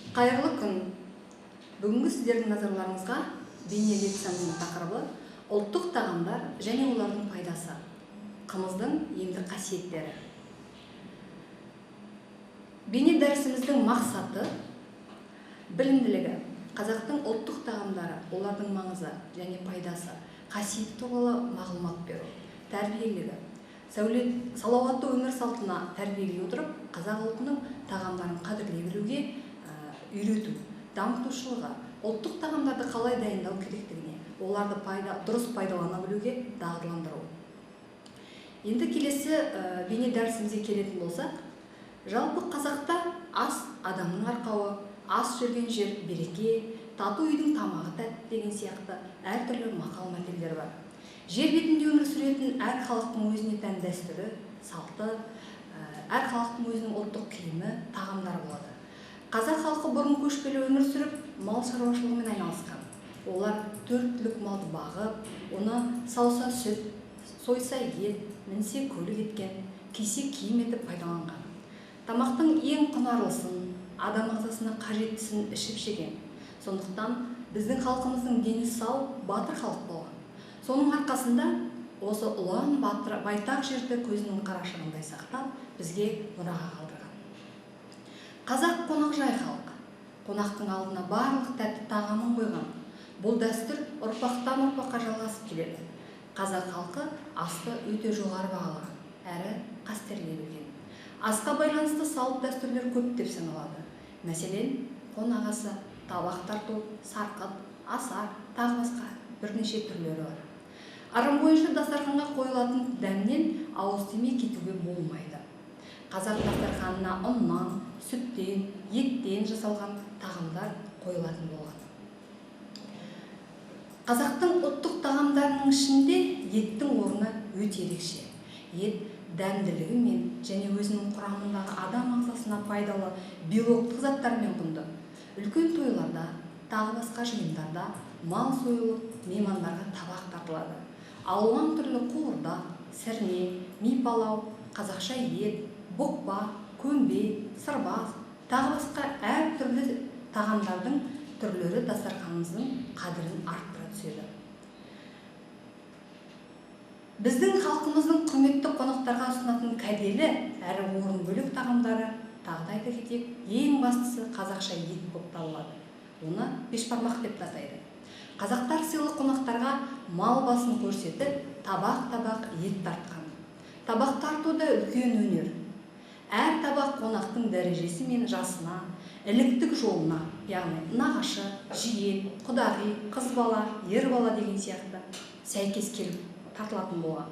Қайырлы күн. Бүгінгі сіздердің назарларыңызға бейне лекциямыздың тақырыбы ұлттық тағамдар және олардың пайдасы. Қымыздың емдік қасиеттері. Бейне дәрісіміздің мақсаты білімділігі, қазақтың ұлттық тағамдары, олардың маңызы және пайдасы, қасиеті туралы мағлұмат беру, тәрбиелігі, салауатты өмір салтына тәрбиелей отырып, қазақ ұлтының тағамдарын қадірлей білуге үйрету, дамытушылығы, ұлттық тағамдарды қалай дайындау керектігіне, оларды дұрыс пайдалана білуге дағдыландыру. Енді келесі бейне дәрісімізге келетін болсақ, жалпы қазақта ас адамның арқауы, ас жүрген жер береке, тату үйдің тамағы тәтті деген сияқты әртүрлі мақал-мәтелдер бар. Жер бетінде өмір сүретін әр халықтың өзіне тән дәстүрі, салты, әр халықтың өзінің ұлттық киімі, тағамдары болады. Қазақ халқы бұрын көшпелі өмір сүріп, мал шаруашылығымен айналысқан. Олар 4 түлік малды бағып, оны сауса сүт, сойса ет, мінсе көлік еткен, кисе киім етіп пайдаланған. Тамақтың ең құнарлысын, адам ағзасына қажеттісін ішіп жеген. Сондықтан біздің халқымыздың дені сау, батыр халық болған. Соның арқасында осы ұлан байтақ жерді көзінің қарашығындай сақтап, бізге мұраға қалдырған. Қазақ қонақжай халық. Қонақтың алдына барлық тәтті тағамын қойған. Бұл дәстүр ұрпақтан ұрпаққа жалғасып келеді. Қазақ халқы асты өте жоғары бағалаған, әрі қастерлей білген. Асқа байланысты салт дәстүрлер көп деп саналады. Мәселен, қонақ асы, табақ тарту, сарқыт, асар, тағы басқа бірнеше түрлері бар. Ырым бойынша дастарханға қойылатын дәмнен ауыз тимей кетуге болмайды. Қазақ дастарханына ұннан, сүттен, еттен жасалған тағамдар қойылатын болған. Қазақтың ұлттық тағамдарының ішінде еттің орны өте ерекше. Ет дәмділігімен және өзінің құрамындағы адам ағзасына пайдалы белоктық заттармен құнды. Үлкен тойларда, тағы басқа жиындарда мал сойылып, меймандарға табақ тартылады. Алуан түрлі қуырдақ, сірне, ми палау, қазақша ет, бұқпа, көмбе, сырбаз, тағы басқа әр түрлі тағамдардың түрлері дастарханымыздың қадірін арттыра түседі. Біздің халқымыздың құрметті қонақтарға ұсынатын кәделі әрі орын бөлек тағамдары, тағы да айта кетейік, ең бастысы қазақша ет болып табылады. Оны бешбармақ деп атайды. Қазақтар сыйлы қонақтарға мал басын көрсетіп, табақ-табақ ет тартқан. Табақ тарту да үлкен өнер. Әр табақ қонақтың дәрежесі мен жасына, іліктік жолына, яғни нағашы, жиен, құдағи, қыз бала, ер бала деген сияқты сәйкес келіп тартылатын болған.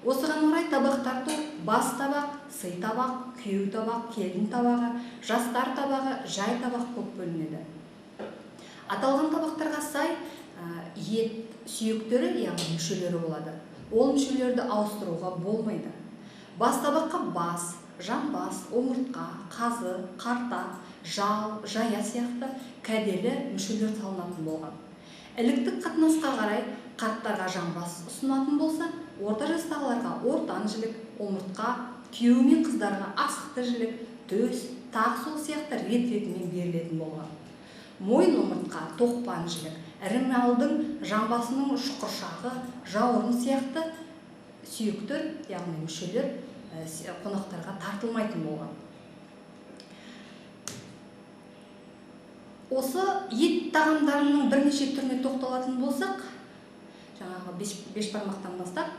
Осыған орай табақ тарту бас табақ, сый табақ, күйеу табақ, келін табағы, жастар табағы, жай табақ болып бөлінеді. Аталған табақтарға сай ет сүйектері, яғни мүшелері болады. Ол мүшелерді ауыстыруға болмайды. Бас табаққа бас, жамбас, омыртқа, қазы, қарта, жал, жая сияқты кәделі мүшелер салынатын болған. Іліктік қатынасқа қарай қарттарға жамбас ұсынатын болса, орта жастағыларға ортан жілік, омыртқа, күйеу мен қыздарға асықты жілік, төс, тақ сол сияқты рет-ретімен берілетін болған. Мойын омыртқа, тоқпан жілік, ірі малдың жамбасының шұқыршағы, жауырын сияқты сүйектер, яғни мүшелер қонақтарға тартылмайтын болған. Осы ет тағамдарының бірнеше түріне тоқталатын болсақ, жаңағы бешбармақтан бастап,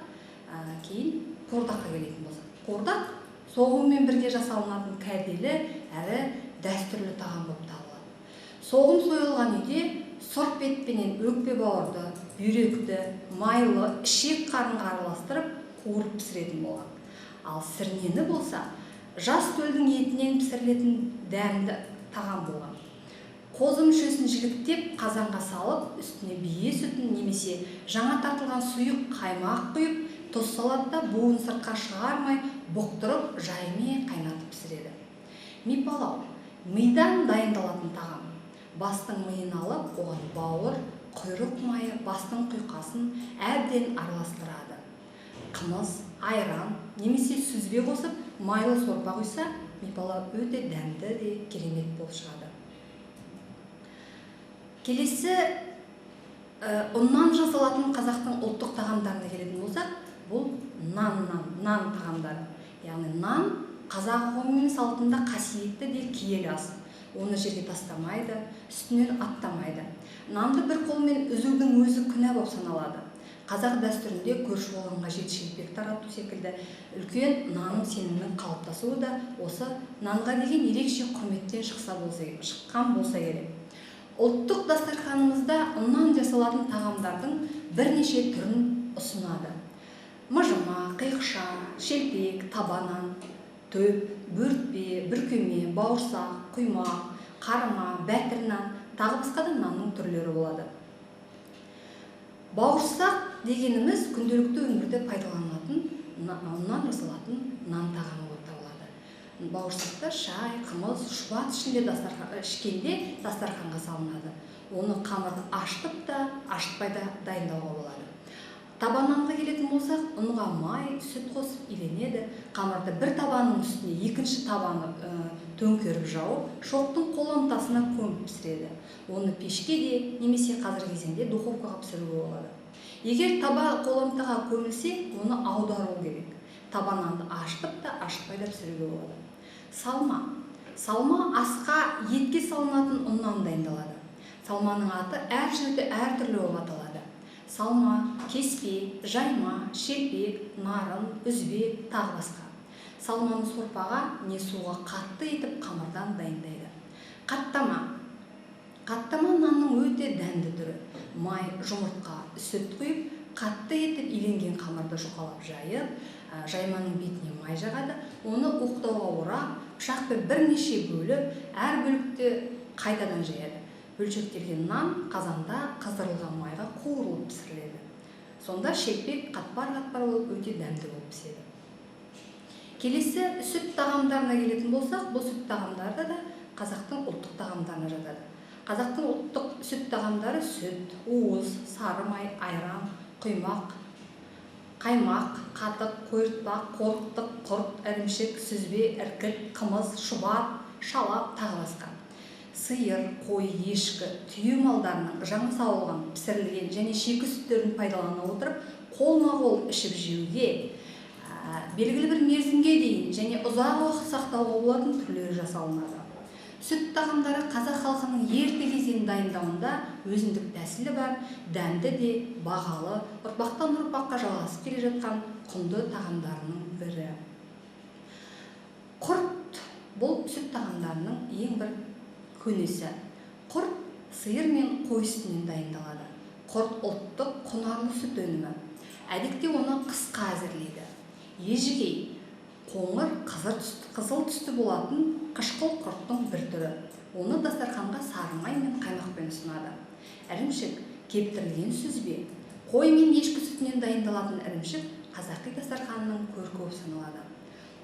кейін қуырдаққа келетін болсақ. Қуырдақ соғыммен бірге жасалынатын кәделі әрі дәстүрлі тағам болып табылады. Соғым сойылған үйде сұрт бетпенен өкпе бауырды, бүйректі, майлы, ішек қарынға араластырып қуырып пісіретін болған. Ал сірнені болса, жас төлдің етінен пісірілетін дәмді тағам болған. Қозы мүшесін жіліктеп, қазанға салып, үстіне бие сүтін немесе жаңа тартылған сұйық қаймақ құйып, тұз салады да буын сыртқа шығармай, бұқтырып, жаймен қайнатып пісіреді. Ми палау, мидан дайындалатын тағам. Бастың миын алып, оған бауыр, құйрық майы, бастың құйқасын әбден араластырады. Қымыз, айран немесе сүзбе қосып, майлы сорпа құйса, ми палау өте дәмді де керемет болып шығады. Келесі ұннан жасалатын қазақтың ұлттық тағамдарына келетін болсақ, бұл нан тағамдары. Яғни нан қазақ қауымының салтында қасиетті де киелі ас. Оны жерге тастамайды, үстінен аттамайды. Нанды бір қолмен үзудің өзі күнә болып саналады. Қазақ дәстүрінде көрші болғанға жетшілік тарату секілді үлкен наным сенімнің қалыптасуы да осы нанға деген ерекше құрметтен шыққан болса керек. Ұлттық дастарханымызда ұннан жасалатын тағамдардың бірнеше түрін ұсынады. Мыжыма, қиқша, шелпек, табанан, төп, бөртпе, бүркеме, бауырсақ, құймақ, қарма, бәтір нан, тағы басқа да нанның түрлері болады. Бауырсақ дегеніміз күнделікті өмірде пайдаланылатын ұннан жасалатын нан тағамы болып табылады. Бауырсақты шай, қымыз, шұбат ішкенде дастарханға салынады. Оны қамырды ашытып та, ашытпай да дайындауға болады. Табананға келетін болсақ, ұнға май, сүт қосып иленеді. Қамырды бір табанның үстіне екінші табаны төңкеріп жауып, шоқтың қоламтасына көміп пісіреді. Оны пешке де, немесе қазіргі кезеңде духовкаға пісіруге болады. Егер таба қоламтаға көмілсе, оны аудару керек. Табананды ашытып та, ашытпай да пісіруге болады. Салма асқа етке салынатын ұннан дайындалады. Салманың аты әр жерде әртүрлі болып аталады. Салма, кеспе, жайма, шелпек, нарын, үзбек, тағы басқа. Салманы сорпаға не суға қатты етіп қамырдан дайындайды. Қаттама нанның өте дәмді түрі. Май, жұмыртқа, сүт құйып, қатты етіп иленген қамырды жұқалап жайып, жайманың бетіне май жағады. Оны оқтауға орап, пышақпен бірнеше бөліп, әр бөлікті қайтадан жаяды. Бөлшектелген нан қазанда қыздырылған майға қуырылып пісіріледі. Сонда шелпек қатпар-қатпар болып өте дәмді болып піседі. Келесі сүт тағамдарына келетін болсақ, бұл сүт тағамдары да қазақтың ұлттық тағамдарына жатады. Қазақтың ұлттық сүт тағамдары сүт, уыз, сары май, айран, құймақ, қаймақ, қатық, қойыртпақ, қорықтық, құрт, ірімшік, сүзбе, іркіт, қымыз, шұбат, шалап, тағы басқа. Сиыр, қой, ешкі, түйе малдарының жаңа сауылған, пісірілген және шикі сүттерін пайдалана отырып, қолма-қол ішіп жеуге, белгілі бір мерзімге дейін және ұзақ уақыт сақтауға болатын түрлері жасалынады. Сүт тағамдары қазақ халқының ерте кезден дайындауында өзіндік тәсілі бар, дәмді де, бағалы, ұрпақтан ұрпаққа жалғасып келе жатқан құнды тағамдарының бірі. Құрт бұл сүт тағамдарының ең бір көнесі. Құрт сиыр мен қой сүтінен дайындалады. Құрт ұлттық құнарлы сүт өнімі. Әдетте оны қысқа әзірлейді. Ежігей, қоңыр, қызыл түсті болатын қышқыл құрттың бір түрі. Оны дастарханға сары май мен қаймақпен ұсынады. Ірімшік, кептірілген сүзбе. Қой мен ешкі сүтінен дайындалатын ірімшік қазақи дастарханның көркі болып саналады.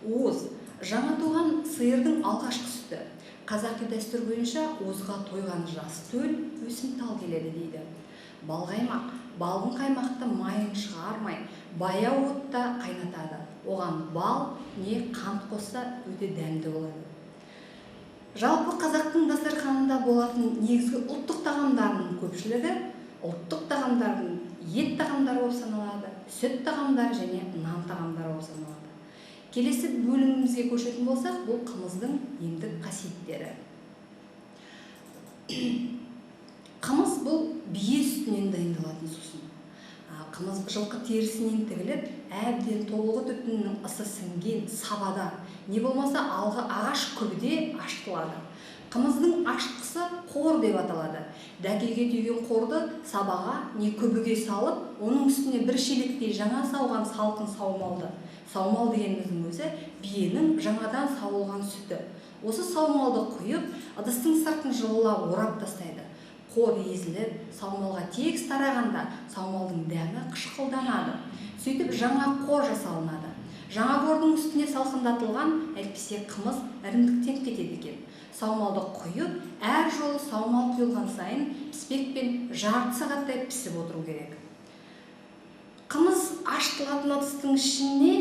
Уыз, жаңа туған сиырдың алғашқы сүті. Қазақи дәстүр бойынша уызға тойған жас төл өсімтал келеді дейді. Балқаймақ, балғын қаймақты майын шығармай, баяу отта қайнатады. Оған бал не қант қосса өте дәмді болады. Жалпы қазақтың дастарханында болатын негізгі ұлттық тағамдарының көпшілігі ұлттық тағамдардың ет тағамдары болып саналады, сүт тағамдары және нан тағамдары болып саналады. Келесі бөлімімізге көшетін болсақ, бұл қымыздың емдік қасиеттері. Қымыз бұл бие сүтінен дайындалатын сусын. Қымыз жылқы терісінен тігіліп, әбден толығы түтіннің ысы сіңген сабада, не болмаса алғы ағаш күбіде ашытылады. Қымыздың ашытқысы қор деп аталады. Дәкеге түйген қорды сабаға не күбіге салып, оның үстіне бір шелектей жаңа сауған салқын саумалды. Саумал дегеніміздің өзі биенің жаңадан сауылған сүті. Осы саумалды құйып, ыдыстың сыртын жылылап орап тастайды. Қор езіліп, саумалға тегіс тарағанда саумалдың дәмі қышқылданады. Сөйтіп жаңа қор жасалынады. Жаңа қордың үстіне салқындатылған әйтпесе қымыз ірімдіктен кетеді екен. Саумалды құйып, әр жолы саумал құйылған сайын піспекпен жарты сағаттай пісіп отыру керек. Қымыз ашытылатын ыдыстың ішіне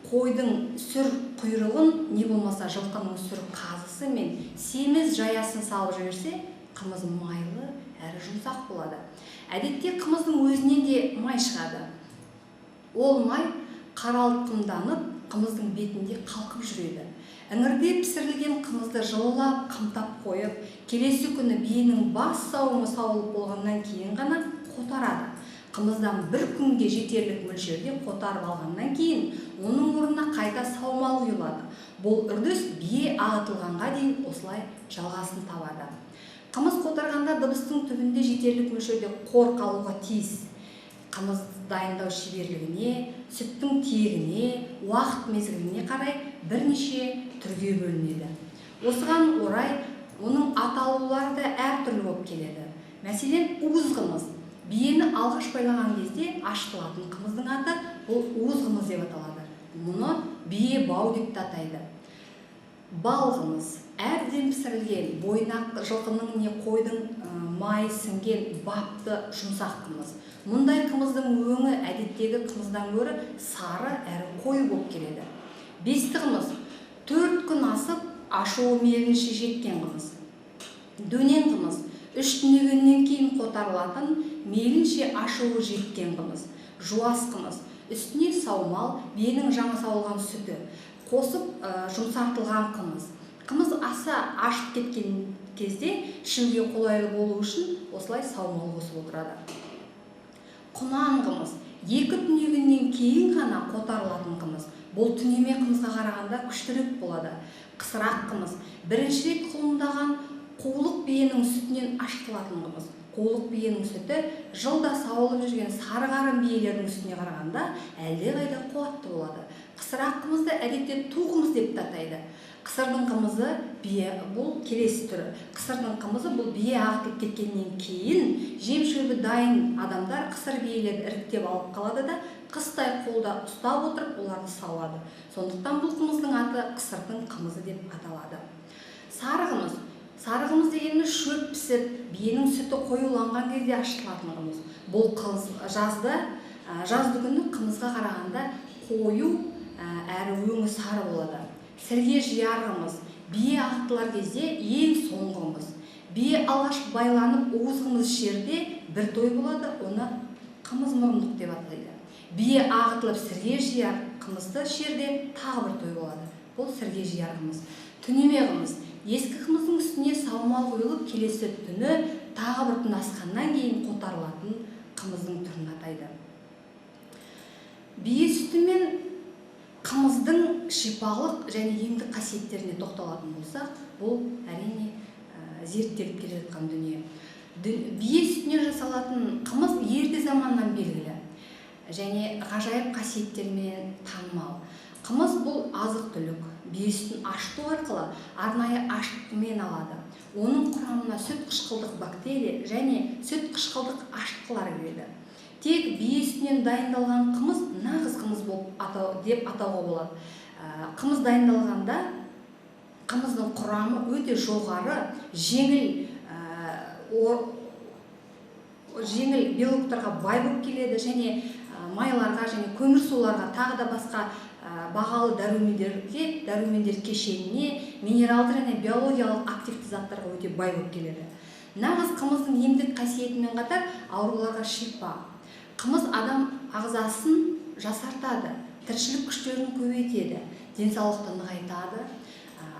қойдың сүр құйрығын не болмаса жылқының сүр қазысы мен семіз жаясын салып жіберсе, қымыз майлы әрі жұмсақ болады. Әдетте қымыздың өзінен де май шығады. Ол май қаралтқымданып, қымыздың бетінде қалқып жүреді. Іңірде пісірілген қымызды жылылап, қымтап қойып, келесі күні биенің бас сауымы сауылып болғаннан кейін ғана қотарады. Қымыздан бір күнге жетерлік мөлшерде қотарып алғаннан кейін, оның орнына қайта саумал құйылады. Бұл үрдіс бие ағытылғанға дейін осылай жалғасын табады. Қымыз қотарғанда дыбыстың түбінде жетерлік мөлшерде қор қалуға тиіс. Қымыз дайындау шеберлігіне, сүттің тегіне, уақыт мезгіліне қарай бірнеше түрге бөлінеді. Осыған орай оның атаулары да әртүрлі болып келеді. Мәселен, уыз қымыз. Биені алғаш байлаған кезде ашытылатын қымыздың аты бұл уыз қымыз деп аталады. Мұны бие бау деп атайды. Бал қымыз. Әбден пісірілген, бойнақ жылқының не қойдың майы сіңген бапты жұмсақ қымыз. Мұндай қымыздың өңі әдеттегі қымыздан гөрі сары әрі қою болып келеді. Бесті қымыз. 4 күн асып, ашуы мейлінше жеткен қымыз. Дөнен қымыз. 3 түнегеннен кейін қотарылатын, мейлінше ашуы жеткен қымыз. Жуас қымыз. Үстіне саумал, биенің жаңа сауылған сүті қосып жұмсартылған қымыз. Қымыз аса ашып кеткен кезде ішуге қолайлы болу үшін осылай саумал қосып отырады. Құнан қымыз. 2 түнегеннен кейін ғана қотарылатын қымыз. Бұл түнеме қымызға қарағанда күштірек болады. Қысырақ қымыз. Бірінші рет құлындаған қулық биенің сүтінен ашытылатын қымыз. Қулық биенің сүті жылда сауылып жүрген сары қарын биелердің сүтіне қарағанда әлдеқайда қуатты болады. Қысырақ қымызды әдетте ту қымыз деп атайды. Қысырдың қымызы бие бұл келесі түрі. Қысырдың қымызы бұл бие ағытылып кеткеннен кейін жем шөбі дайын адамдар қысыр биелерді іріктеп алып қалады да қыстай қолда ұстап отырып оларды сауады. Сондықтан бұл қымыздың аты қысырдың қымызы деп аталады. Сары қымыз. Сары қымыз дегеніміз шөп пісіп, биенің сүті қоюланған кезде ашытылатын қымыз. Бұл жазды күні қымызға қарағанда қою әрі өңі сары болады. Сірге жияр қымыз. Бие ағытылар кезде ең соңғы қымыз. Бие алғаш байланып уыз қымыз ішерде бір той болады, оны қымыз мұрындық деп атайды. Бие ағытылып сірге жияр қымызды ішерде тағы бір той болады. Бұл сірге жияр қымыз. Түнеме қымыз. Ескі қымыздың үстіне саумал құйылып, келесі түні тағы бір түн асқаннан кейін қотарылатын қымыздың түрін атайды. Бие сүті мен қымыздың шипалық және емдік қасиеттеріне тоқталатын болсақ, бұл әрине зерттеліп келе жатқан дүние. Бие сүтінен жасалатын қымыз ерте заманнан белгілі және ғажайып қасиеттермен танымал. Қымыз бұл азық-түлік. Бие сүтін ашыту арқылы арнайы ашытқымен алады. Оның құрамына сүт қышқылдық бактерия және сүт қышқылдық ашытқылар кіреді. Тек бие сүтінен дайындалған қымыз нағыз қымыз деп атауға болады. Қымыз дайындалғанда қымыздың құрамы өте жоғары, жеңіл белоктарға бай болып келеді және майларға және көмірсуларға тағы да басқа бағалы дәрумендер кешеніне, минералды және биологиялық активті заттарға өте бай болып келеді. Нағыз қымыздың емдік қасиетімен қатар ауруларға шипа. Қымыз адам ағзасын жасартады, тіршілік күштерін көбейтеді, денсаулықты нығайтады,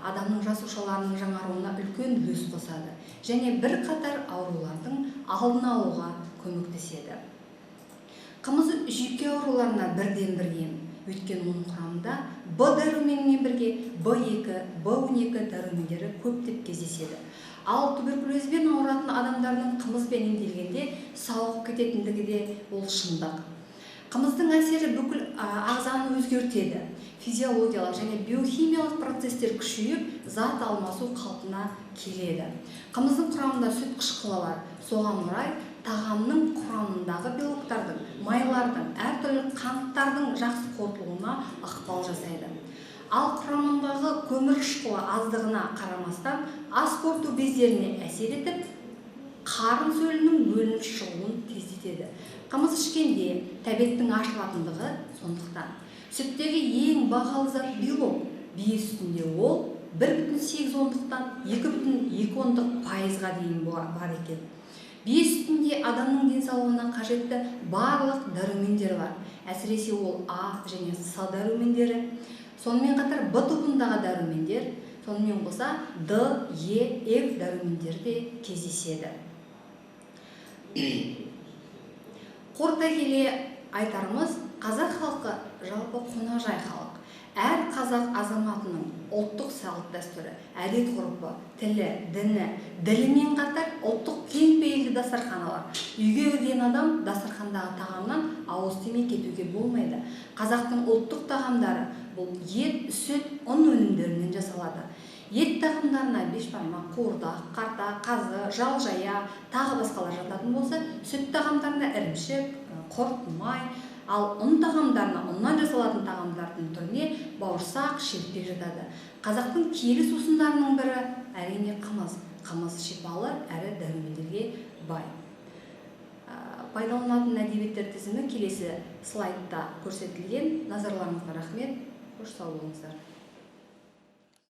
адамның жасушаларының жаңаруына үлкен үлес қосады және бір қатар аурулардың алдын алуға көмектеседі. Қымыз жүйке ауруларына бірден бір ем. Өйткені оның құрамында Б дәруменімен бірге B2, B12 дәрумендері көптеп кездеседі. Ал туберкулезбен ауыратын адамдардың қымызбен емделгенде сауығып кететіндігі де ол шындық. Қымыздың әсері бүкіл ағзаны өзгертеді. Физиологиялық және биохимиялық процестер күшейіп, зат алмасу қалпына келеді. Қымыздың құрамында сүт қышқылы бар. Соған орай тағамның құрамындағы белоктардың, майлардың, әртүрлі қанттардың жақсы қорытылуына ықпал жасайды. Ал құрамындағы көмір қышқылы аздығына қарамастан ас қорыту бездеріне әсер етіп, қарын сөлінің бөлініп шығуын тездетеді. Қымыз ішкенде тәбеттің ашылатындығы сондықтан. Сүттегі ең бағалы зат белок. Бие сүтінде ол 1,8-тан 2,2% дейін бар екен. Бие сүтінде адамның денсаулығына қажетті барлық дәрумендер бар. Әсіресе ол А және С дәрумендері. Сонымен қатар Б тобындағы дәрумендер, сонымен қоса Д, Е, Ф дәрумендері де кездеседі. Қорыта келе айтарымыз, қазақ халқы жалпы қонақжай халық. Әр қазақ азаматының ұлттық салт дәстүрі, әдет ғұрпы, тілі, діні, ділімен қатар ұлттық кең пейілді дастарханы бар. Үйге кірген адам дастархандағы тағамнан ауыз тимей кетуге болмайды. Қазақтың ұлттық тағамдары бұл ет, сүт, ұн өнімдерінен жасалады. Ет тағамдарына бешбармақ, қуырдақ, қарта, қазы, жалжая, тағы басқалар жататын болса, сүт тағамдарына ірімшік, құрт, май, ал ұн тағамдарына, ұннан жасалатын тағамдардың түріне бауырсақ, шелпек жатады. Қазақтың киелі сусындарының бірі әрине қымыз. Қымыз шипалы әрі дәрумендерге бай. Пайдаланатын әдебиеттер тізімі келесі слайдта көрсетілген. Назарларыңызға рахмет. Қош сау болыңыздар.